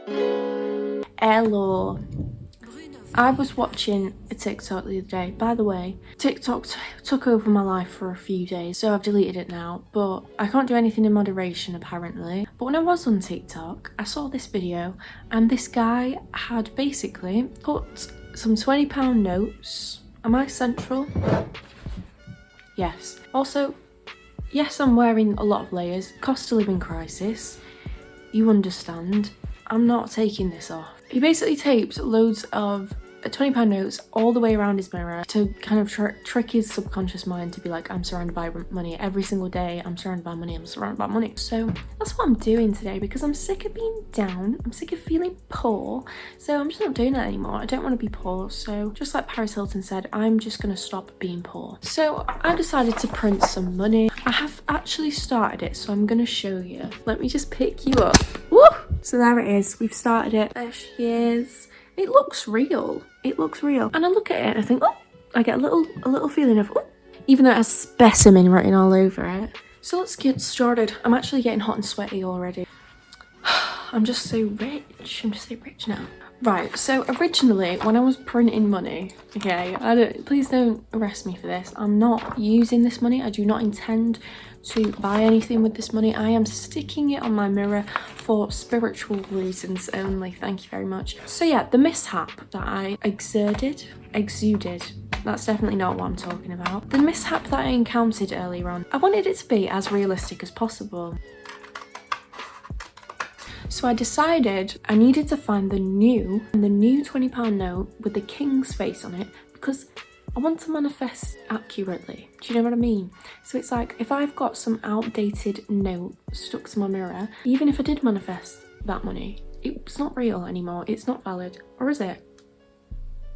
Hello. I was watching a TikTok the other day. By the way, TikTok took over my life for a few days, so I've deleted it now, but I can't do anything in moderation apparently. But when I was on TikTok, I saw this video and this guy had basically put some £20 notes. Am I central? Yes. Also, yes, I'm wearing a lot of layers. Cost of living crisis. You understand. I'm not taking this off. He basically taped loads of £20 notes all the way around his mirror to kind of trick his subconscious mind to be like, I'm surrounded by money every single day. I'm surrounded by money. I'm surrounded by money. So that's what I'm doing today because I'm sick of being down. I'm sick of feeling poor. So I'm just not doing that anymore. I don't want to be poor. So just like Paris Hilton said, I'm just going to stop being poor. So I decided to print some money. I have actually started it, so I'm going to show you. Let me just pick you up. Woo! So there it is. We've started it. There she is. It looks real. It looks real. And I look at it and I think, oh, I get a little feeling of, oh, even though it has specimen written all over it. So let's get started. I'm actually getting hot and sweaty already. I'm just so rich. I'm just so rich now. Right, so originally when I was printing money, okay, please don't arrest me for this. I'm not using this money. I do not intend to buy anything with this money. I am sticking it on my mirror for spiritual reasons only. Thank you very much. So yeah, the mishap that I exuded, that's definitely not what I'm talking about. The mishap that I encountered earlier on, I wanted it to be as realistic as possible. So I decided I needed to find the new £20 note with the king's face on it because I want to manifest accurately. Do you know what I mean? So it's like if I've got some outdated note stuck to my mirror, even if I did manifest that money, it's not real anymore. It's not valid. Or is it?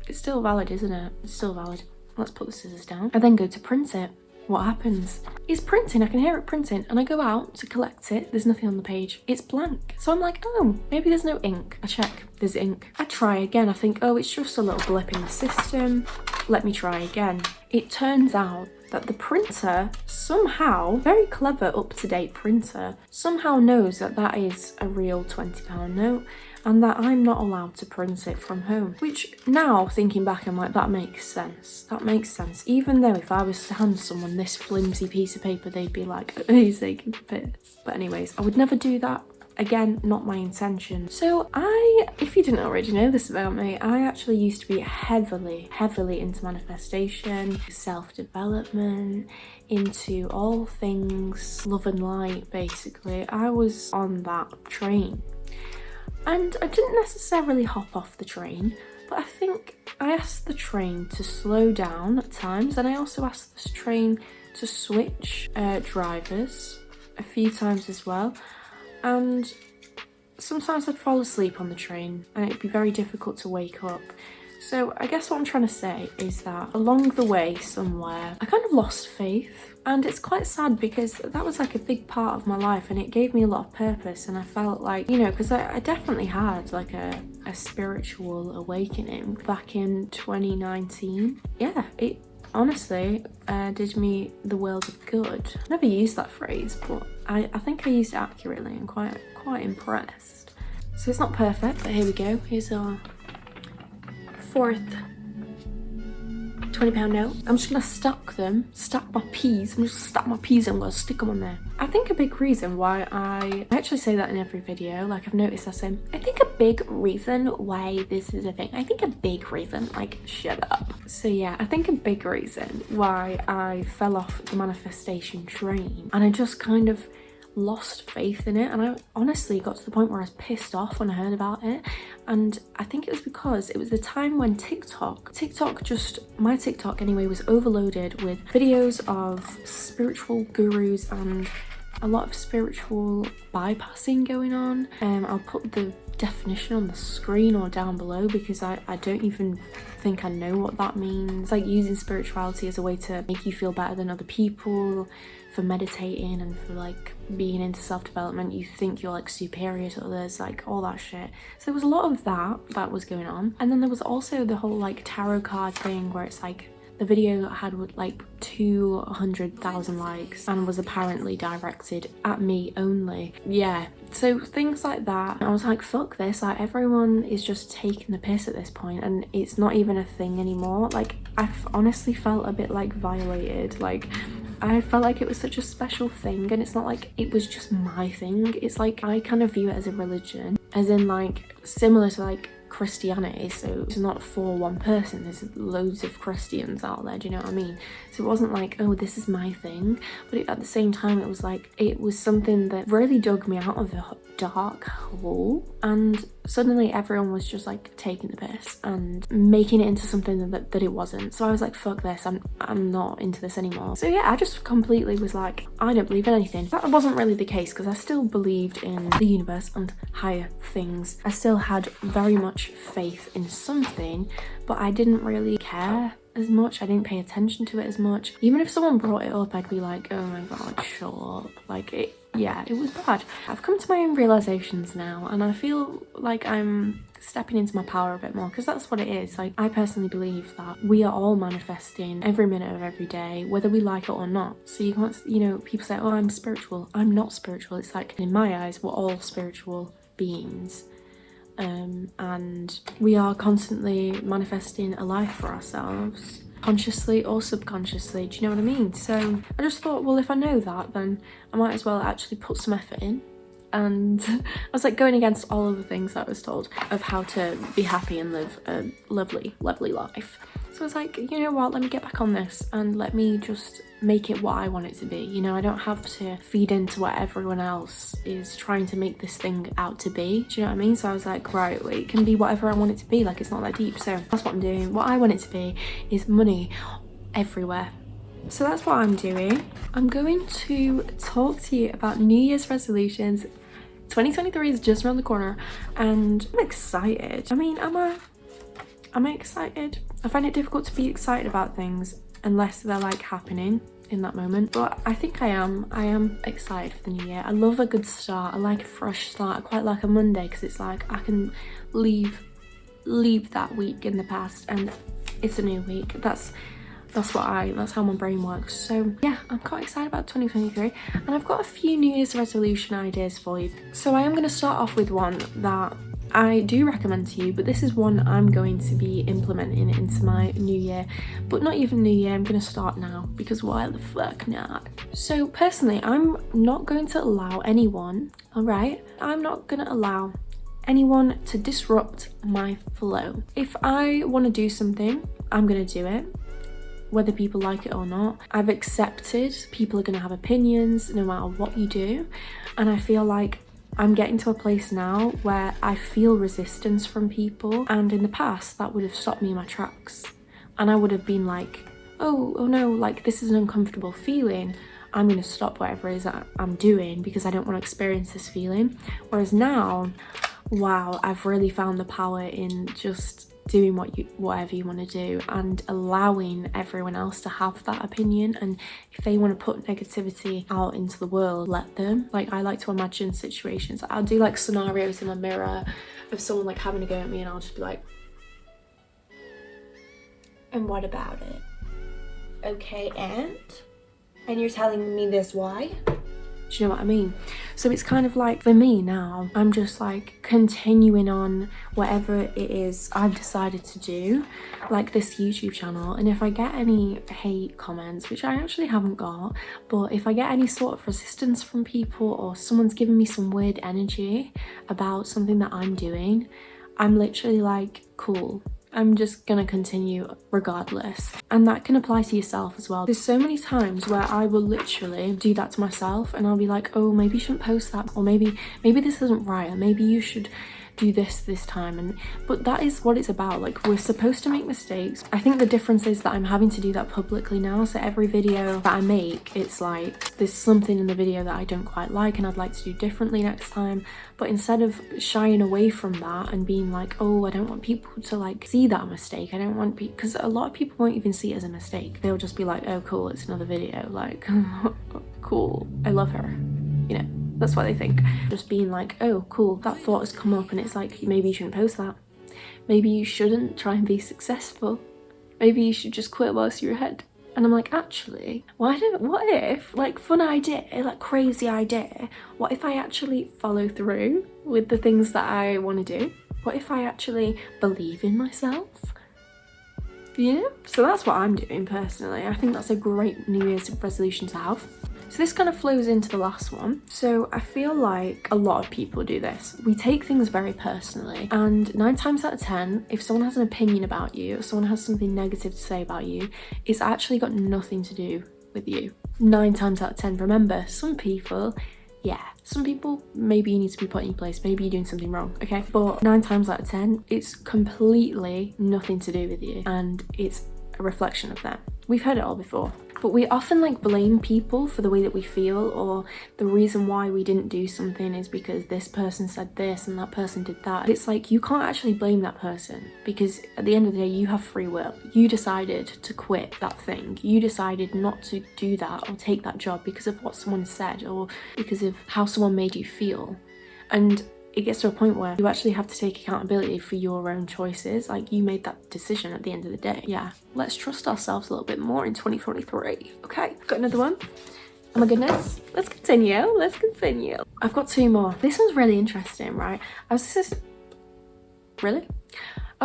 It's still valid, isn't it? It's still valid. Let's put the scissors down. I then go to print it. What happens? It's printing, I can hear it printing, and I go out to collect it. There's nothing on the page. It's blank. So I'm like, oh, maybe there's no ink. I check, there's ink. I try again. I think, oh, it's just a little blip in the system. Let me try again. It turns out that the printer somehow, very clever, up-to-date printer, somehow knows that that is a real £20 note and that I'm not allowed to print it from home. Which now, thinking back, I'm like, that makes sense. That makes sense. Even though if I was to hand someone this flimsy piece of paper, they'd be like, he's taking the piss. But anyways, I would never do that. Again, not my intention. So if you didn't already know this about me, I actually used to be heavily into manifestation, self-development, into all things love and light, basically. I was on that train. And I didn't necessarily hop off the train, but I think I asked the train to slow down at times, and I also asked this train to switch drivers a few times as well. And sometimes I'd fall asleep on the train and it'd be very difficult to wake up. So I guess what I'm trying to say is that along the way somewhere, I kind of lost faith. And it's quite sad because that was like a big part of my life and it gave me a lot of purpose. And I felt like, you know, because I definitely had like a spiritual awakening back in 2019. Yeah, it honestly did me the world of good. I never used that phrase, but I think I used it accurately and quite impressed. So it's not perfect, but here we go. Here's our fourth £20 note. I'm just gonna stack my peas. I'm just stack my peas and I'm gonna stick them on there. I think a big reason why I actually say that in every video, like I've noticed I say, I think a big reason why this is a thing. I think a big reason, like shut up. So yeah, I think a big reason why I fell off the manifestation train and I just kind of lost faith in it, and I honestly got to the point where I was pissed off when I heard about it. And I think it was because it was the time when my TikTok anyway was overloaded with videos of spiritual gurus and a lot of spiritual bypassing going on. I'll put the definition on the screen or down below because I don't even think I know what that means. Like using spirituality as a way to make you feel better than other people, for meditating and for like being into self-development. You think you're like superior to others, like all that shit. So there was a lot of that was going on. And then there was also the whole like tarot card thing where it's like The video had like 200,000 likes and was apparently directed at me only. Yeah, so things like that. I was like, fuck this, like everyone is just taking the piss at this point and it's not even a thing anymore. Like I've honestly felt a bit like violated. Like I felt like it was such a special thing, and it's not like it was just my thing. It's like I kind of view it as a religion, as in like similar to like Christianity. So it's not for one person, there's loads of Christians out there, do you know what I mean? So it wasn't like, oh, this is my thing, but at the same time it was like, it was something that really dug me out of a dark hole, and suddenly everyone was just like taking the piss and making it into something that it wasn't. So I was like, fuck this, I'm not into this anymore. So yeah, I just completely was like, I don't believe in anything. That wasn't really the case, because I still believed in the universe and higher things. I still had very much faith in something, but I didn't really care as much. I didn't pay attention to it as much. Even if someone brought it up, I'd be like, oh my god, shut up. Like it, yeah, it was bad. I've come to my own realizations now, and I feel like I'm stepping into my power a bit more, because that's what it is. Like I personally believe that we are all manifesting every minute of every day, whether we like it or not. So you can't, you know, people say, oh, I'm spiritual. I'm not spiritual. It's like, in my eyes, we're all spiritual beings. And we are constantly manifesting a life for ourselves, consciously or subconsciously, do you know what I mean? So I just thought, well, if I know that, then I might as well actually put some effort in. And I was like going against all of the things that I was told of how to be happy and live a lovely life. So I was like, you know what, let me get back on this and let me just make it what I want it to be. You know, I don't have to feed into what everyone else is trying to make this thing out to be. Do you know what I mean? So I was like, right, well, it can be whatever I want it to be. Like, it's not that deep. So that's what I'm doing. What I want it to be is money everywhere. So that's what I'm doing. I'm going to talk to you about New Year's resolutions. 2023 is just around the corner and I'm excited. I mean, am I excited? I find it difficult to be excited about things unless they're like happening in that moment, but I think I am excited for the new year. I love a good start. I like a fresh start. I quite like a Monday, because it's like I can leave that week in the past and it's a new week. That's how my brain works. So yeah, I'm quite excited about 2023, and I've got a few New Year's resolution ideas for you. So I am going to start off with one that I do recommend to you, but this is one I'm going to be implementing into my new year, but not even new year. I'm going to start now, because why the fuck not? So personally, I'm not going to allow anyone, all right? I'm not going to allow anyone to disrupt my flow. If I want to do something, I'm going to do it, whether people like it or not. I've accepted people are going to have opinions no matter what you do, and I feel like I'm getting to a place now where I feel resistance from people, and in the past that would have stopped me in my tracks, and I would have been like, oh no, like this is an uncomfortable feeling, I'm going to stop whatever it is that I'm doing because I don't want to experience this feeling. Whereas now, wow, I've really found the power in just doing whatever you want to do and allowing everyone else to have that opinion. And if they want to put negativity out into the world, let them. Like, I like to imagine situations. I'll do like scenarios in my mirror of someone like having a go at me, and I'll just be like, and what about it? Okay, and you're telling me this why? Do you know what I mean? So it's kind of like, for me now, I'm just like continuing on whatever it is I've decided to do, like this YouTube channel. And if I get any hate comments, which I actually haven't got, but if I get any sort of resistance from people, or someone's giving me some weird energy about something that I'm doing, I'm literally like, cool, I'm just gonna continue regardless. And that can apply to yourself as well. There's so many times where I will literally do that to myself, and I'll be like, oh, maybe you shouldn't post that, or maybe this isn't right, or maybe you should do this time. But that is what it's about. Like, we're supposed to make mistakes. I think the difference is that I'm having to do that publicly now. So every video that I make, it's like there's something in the video that I don't quite like and I'd like to do differently next time. But instead of shying away from that and being like, oh, I don't want people to like see that mistake, I don't want people, because a lot of people won't even see it as a mistake. They'll just be like, oh cool, it's another video, like cool, I love her, you know. That's what they think. Just being like, oh cool, that thought has come up, and it's like, maybe you shouldn't post that. Maybe you shouldn't try and be successful. Maybe you should just quit whilst you're ahead. And I'm like, actually, what if, like, fun idea, like crazy idea, what if I actually follow through with the things that I want to do? What if I actually believe in myself? Yeah, so that's what I'm doing personally. I think that's a great New Year's resolution to have. So this kind of flows into the last one. So I feel like a lot of people do this. We take things very personally, and 9 times out of 10, if someone has an opinion about you, or someone has something negative to say about you, it's actually got nothing to do with you. 9 times out of 10, remember, some people, maybe you need to be put in place, maybe you're doing something wrong, okay? But 9 times out of 10, it's completely nothing to do with you, and it's a reflection of them. We've heard it all before. But we often like blame people for the way that we feel, or the reason why we didn't do something is because this person said this and that person did that. It's like, you can't actually blame that person, because at the end of the day, you have free will. You decided to quit that thing. You decided not to do that or take that job because of what someone said or because of how someone made you feel. And it gets to a point where you actually have to take accountability for your own choices. Like, you made that decision at the end of the day. Yeah, let's trust ourselves a little bit more in 2023. Okay, got another one. Oh my goodness, let's continue. I've got 2 more. This one's really interesting, right? I was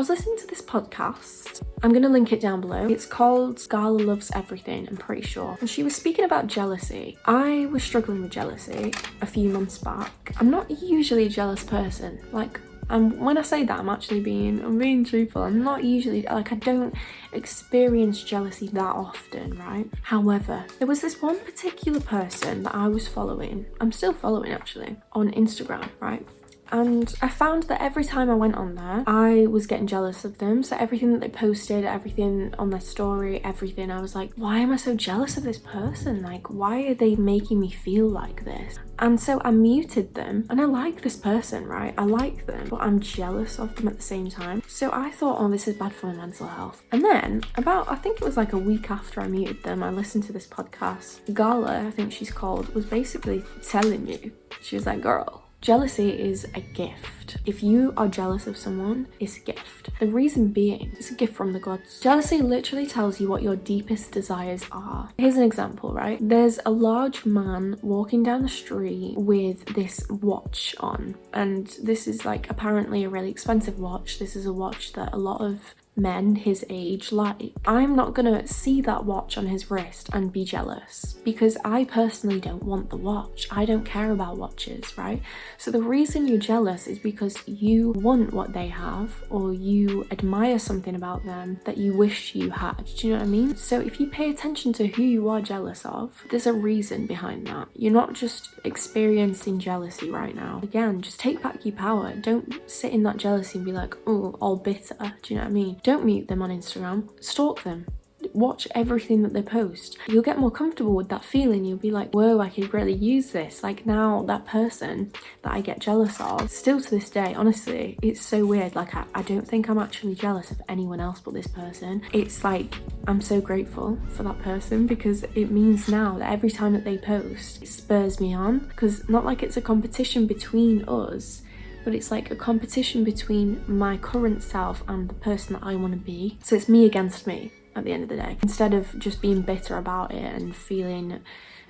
listening to this podcast. I'm going to link it down below. It's called Gala Loves Everything, I'm pretty sure. And she was speaking about jealousy. I was struggling with jealousy a few months back. I'm not usually a jealous person. Like, when I say that, I'm being truthful. I'm not usually, like, I don't experience jealousy that often, right? However, there was this one particular person that I was following. I'm still following, actually, on Instagram, right? And I found that every time I went on there, I was getting jealous of them. So everything that they posted, everything on their story, everything, I was like, why am I so jealous of this person? Like, why are they making me feel like this? And so I muted them, and I like this person, right? I like them, but I'm jealous of them at the same time. So I thought, oh, this is bad for my mental health. And then I think it was like a week after I muted them, I listened to this podcast. Gala, I think she's called, was basically telling me, she was like, girl, jealousy is a gift. If you are jealous of someone, it's a gift. The reason being, it's a gift from the gods. Jealousy literally tells you what your deepest desires are. Here's an example, right? There's a large man walking down the street with this watch on, and this is like apparently a really expensive watch. This is a watch that a lot of men his age like. I'm not gonna see that watch on his wrist and be jealous, because I personally don't want the watch. I don't care about watches, right? So the reason you're jealous is because you want what they have, or you admire something about them that you wish you had. Do you know what I mean? So if you pay attention to who you are jealous of, there's a reason behind that. You're not just experiencing jealousy right now. Again, just take back your power. Don't sit in that jealousy and be like, oh, all bitter. Do you know what I mean? Don't mute them on Instagram. Stalk them. Watch everything that they post. You'll get more comfortable with that feeling. You'll be like, whoa, I could really use this. Like, now that person that I get jealous of, still to this day, honestly, it's so weird. Like, I don't think I'm actually jealous of anyone else but this person. It's like, I'm so grateful for that person, because it means now that every time that they post, it spurs me on. Because not like it's a competition between us, but it's like a competition between my current self and the person that I want to be. So it's me against me at the end of the day. Instead of just being bitter about it and feeling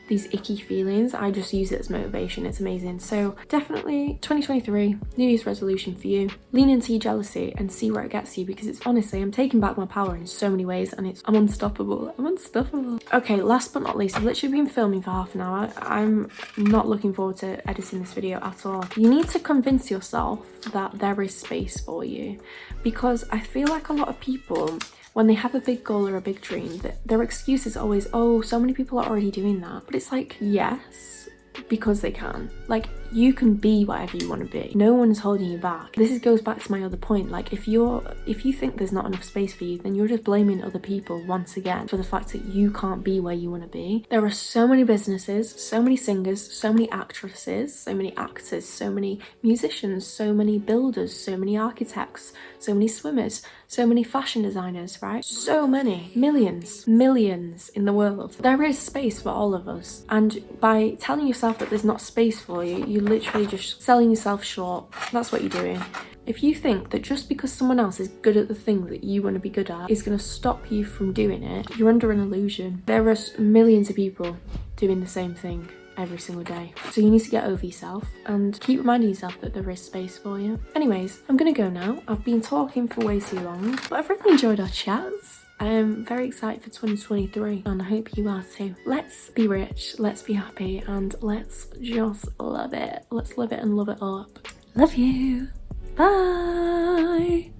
these icky feelings, I just use it as motivation. It's amazing. So definitely 2023, New Year's resolution for you. Lean into your jealousy and see where it gets you, because it's honestly, I'm taking back my power in so many ways, and I'm unstoppable. I'm unstoppable. Okay, last but not least, I've literally been filming for half an hour. I'm not looking forward to editing this video at all. You need to convince yourself that there is space for you, because I feel like a lot of people, when they have a big goal or a big dream, their excuse is always, oh, so many people are already doing that. But it's like, yes, because they can. Like, you can be whatever you want to be. No one's holding you back. This goes back to my other point. Like, if you think there's not enough space for you, then you're just blaming other people once again for the fact that you can't be where you want to be. There are so many businesses, so many singers, so many actresses, so many actors, so many musicians, so many builders, so many architects, so many swimmers, so many fashion designers, right? So many, millions in the world. There is space for all of us. And by telling yourself that there's not space for you, you're literally just selling yourself short. That's what you're doing. If you think that just because someone else is good at the thing that you want to be good at is going to stop you from doing it, you're under an illusion. There are millions of people doing the same thing every single day. So you need to get over yourself and keep reminding yourself that there is space for you. Anyways, I'm gonna go now. I've been talking for way too long, but I've really enjoyed our chats. I'm very excited for 2023 and I hope you are too. Let's be rich, let's be happy, and let's just love it. Let's live it and love it up. Love you. Bye.